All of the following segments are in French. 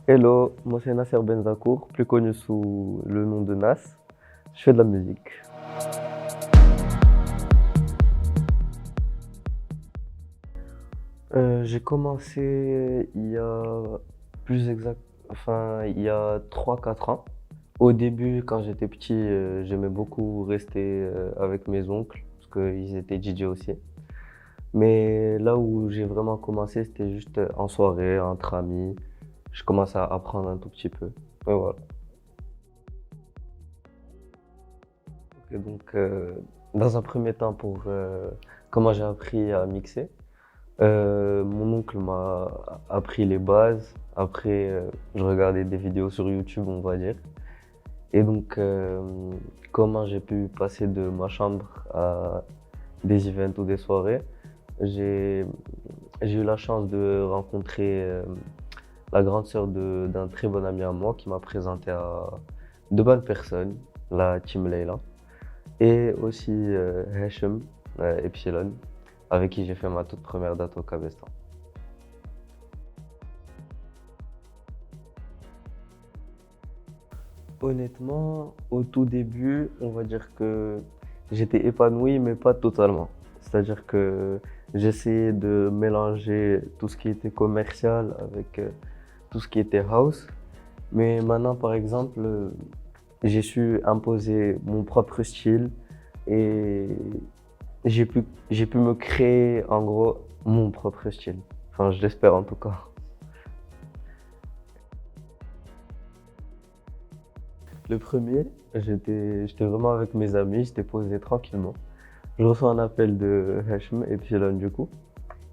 Hello, moi c'est Nasser Benzakour, plus connu sous le nom de Nas. Je fais de la musique. J'ai commencé il y a plus exact, enfin il y a 3 4 ans. Au début, quand j'étais petit, j'aimais beaucoup rester avec mes oncles parce qu'ils étaient DJ aussi. Mais là où j'ai vraiment commencé, c'était juste en soirée, entre amis. Je commence à apprendre un tout petit peu. Et voilà. Et donc, dans un premier temps, pour comment j'ai appris à mixer, mon oncle m'a appris les bases. Après, je regardais des vidéos sur YouTube, on va dire. Et donc, comment j'ai pu passer de ma chambre à des events ou des soirées, j'ai j'ai eu la chance de rencontrer la grande sœur d'un très bon ami à moi qui m'a présenté à de bonnes personnes, la team Leila. Et aussi Hachem, Epsilon, avec qui j'ai fait ma toute première date au Cabestan. Honnêtement, au tout début, on va dire que j'étais épanoui, mais pas totalement. C'est-à-dire que j'essayais de mélanger tout ce qui était commercial avec tout ce qui était house. Mais maintenant, par exemple, j'ai su imposer mon propre style et j'ai pu me créer en gros mon propre style. Enfin, je l'espère en tout cas. Le premier, j'étais vraiment avec mes amis, j'étais posé tranquillement. Je reçois un appel de Hachem et Epsilon du coup.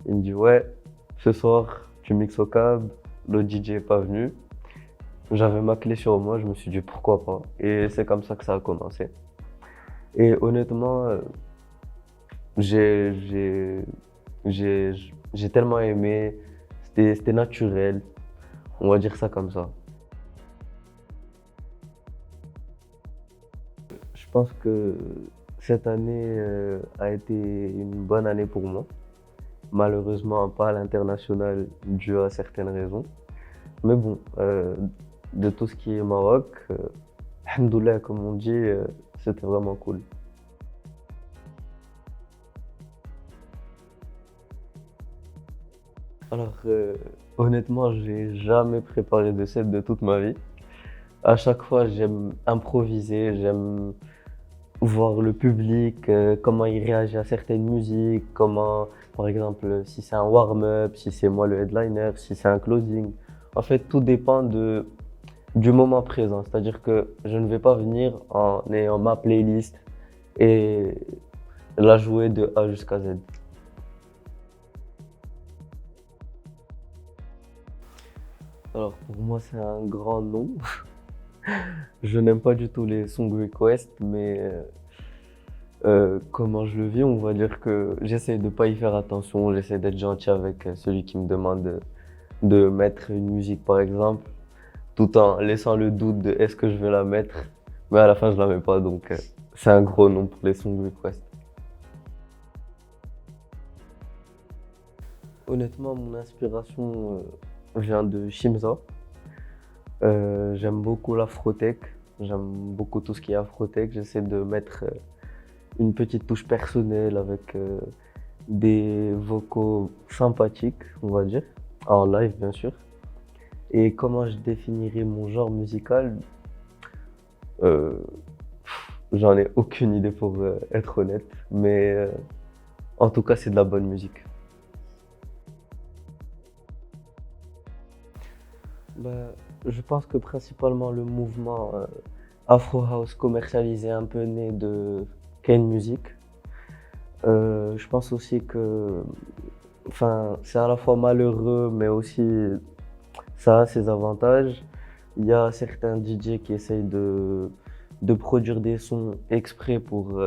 Il me dit ouais, ce soir tu mixes au cab, le DJ est pas venu. J'avais ma clé sur moi, je me suis dit pourquoi pas. Et c'est comme ça que ça a commencé. Et honnêtement, j'ai j'ai j'ai j'ai tellement aimé, c'était naturel, on va dire ça comme ça. Je pense que cette année a été une bonne année pour moi. Malheureusement, pas à l'international dû à certaines raisons. Mais bon, de tout ce qui est Maroc, alhamdoulilah, comme on dit, c'était vraiment cool. Alors, honnêtement, j'ai jamais préparé de set de toute ma vie. À chaque fois, j'aime improviser, j'aime voir le public, comment il réagit à certaines musiques, comment, par exemple, si c'est un warm-up, si c'est moi le headliner, si c'est un closing. En fait, tout dépend du moment présent. C'est-à-dire que je ne vais pas venir en ayant ma playlist et la jouer de A jusqu'à Z. Alors, pour moi, c'est un grand non. Je n'aime pas du tout les song requests, mais comment je le vis, on va dire que j'essaie de pas y faire attention, j'essaie d'être gentil avec celui qui me demande de mettre une musique par exemple, tout en laissant le doute de est-ce que je vais la mettre, mais à la fin je la mets pas, donc c'est un gros nom pour les song requests. Honnêtement, mon inspiration vient de Shimza. J'aime beaucoup l'afrotech, j'aime beaucoup tout ce qui est afrotech, j'essaie de mettre une petite touche personnelle avec des vocaux sympathiques, on va dire, en live bien sûr. Et comment je définirais mon genre musical? Euh, J'en ai aucune idée pour être honnête, mais en tout cas c'est de la bonne musique. Bah, je pense que principalement le mouvement Afro House commercialisé un peu né de Kane Music. Je pense aussi que enfin, c'est à la fois malheureux, mais aussi ça a ses avantages. Il y a certains DJ qui essayent de produire des sons exprès pour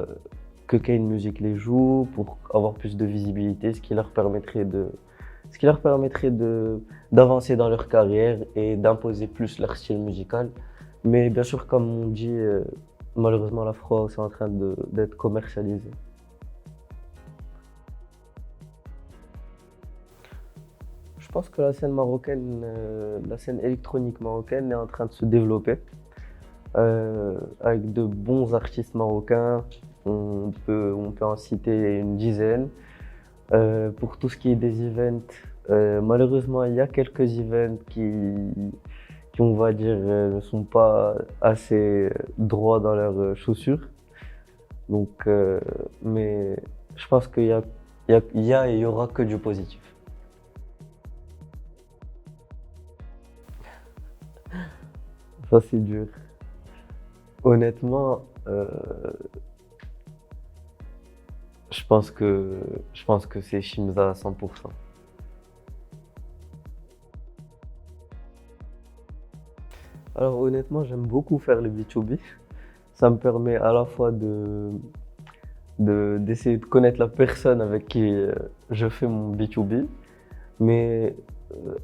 que Kane Music les joue, pour avoir plus de visibilité, ce qui leur permettrait d'avancer dans leur carrière et d'imposer plus leur style musical. Mais bien sûr, comme on dit, malheureusement, l'afro c'est en train d'être commercialisé. pense que la scène marocaine, la scène électronique marocaine est en train de se développer avec de bons artistes marocains. On peut en citer une dizaine. Pour tout ce qui est des events, malheureusement, il y a quelques events qui on va dire, ne sont pas assez droits dans leurs chaussures. Donc, mais je pense qu'il y a et il y aura que du positif. Ça, c'est dur. Honnêtement, je pense que, je pense que c'est Shimza à 100%. Alors honnêtement, j'aime beaucoup faire le B2B. Ça me permet à la fois d'essayer de connaître la personne avec qui je fais mon B2B, mais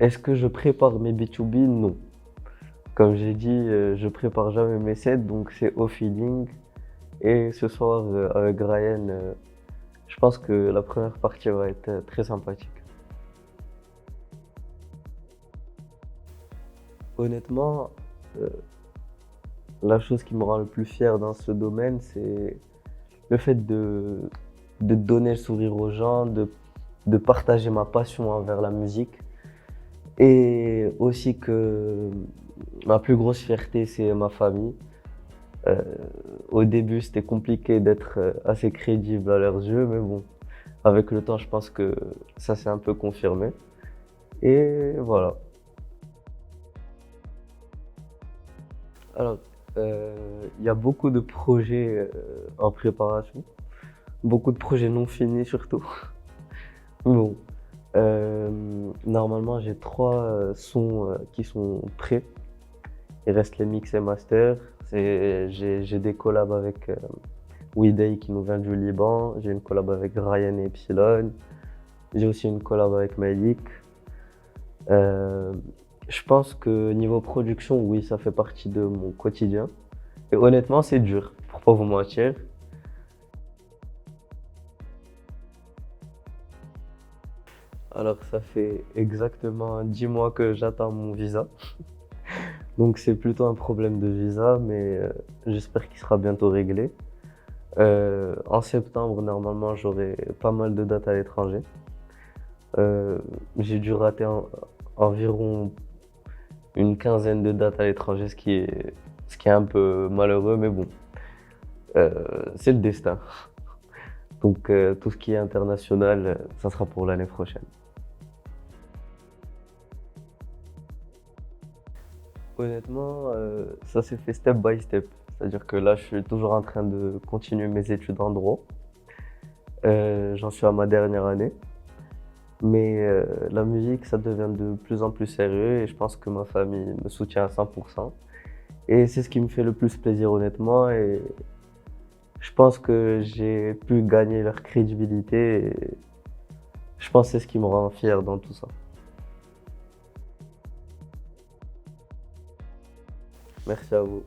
est-ce que je prépare mes B2B? Non. Comme j'ai dit, je prépare jamais mes sets, donc c'est au feeling. Et ce soir, avec Ryan, je pense que la première partie va être très sympathique. Honnêtement, euh, la chose qui me rend le plus fier dans ce domaine, c'est le fait de donner le sourire aux gens, de partager ma passion envers la musique. Et aussi que ma plus grosse fierté, c'est ma famille. Euh, Au début, c'était compliqué d'être assez crédible à leurs yeux, mais bon, avec le temps, je pense que ça s'est un peu confirmé. Et voilà. Alors, il y a beaucoup de projets en préparation, beaucoup de projets non finis surtout. Bon, normalement, j'ai trois sons qui sont prêts. Il reste les mix et masters. J'ai des collabs avec Day qui nous vient du Liban. J'ai une collab avec Ryan et Epsilon. J'ai aussi une collab avec Malik. Euh, je pense que niveau production, oui, ça fait partie de mon quotidien. Et honnêtement, c'est dur, pour pas vous mentir. Alors, ça fait exactement 10 mois que j'attends mon visa. Donc, c'est plutôt un problème de visa, mais j'espère qu'il sera bientôt réglé. En septembre, normalement, j'aurai pas mal de dates à l'étranger. J'ai dû rater environ une quinzaine de dates à l'étranger, ce qui est un peu malheureux, mais bon, c'est le destin. Donc, tout ce qui est international, ça sera pour l'année prochaine. Honnêtement, ça s'est fait step by step. C'est-à-dire que là, je suis toujours en train de continuer mes études en droit. J'en suis à ma dernière année. Mais la musique, ça devient de plus en plus sérieux et je pense que ma famille me soutient à 100%. Et c'est ce qui me fait le plus plaisir, honnêtement. Et je pense que j'ai pu gagner leur crédibilité. Et je pense que c'est ce qui me rend fier dans tout ça. Merci à vous.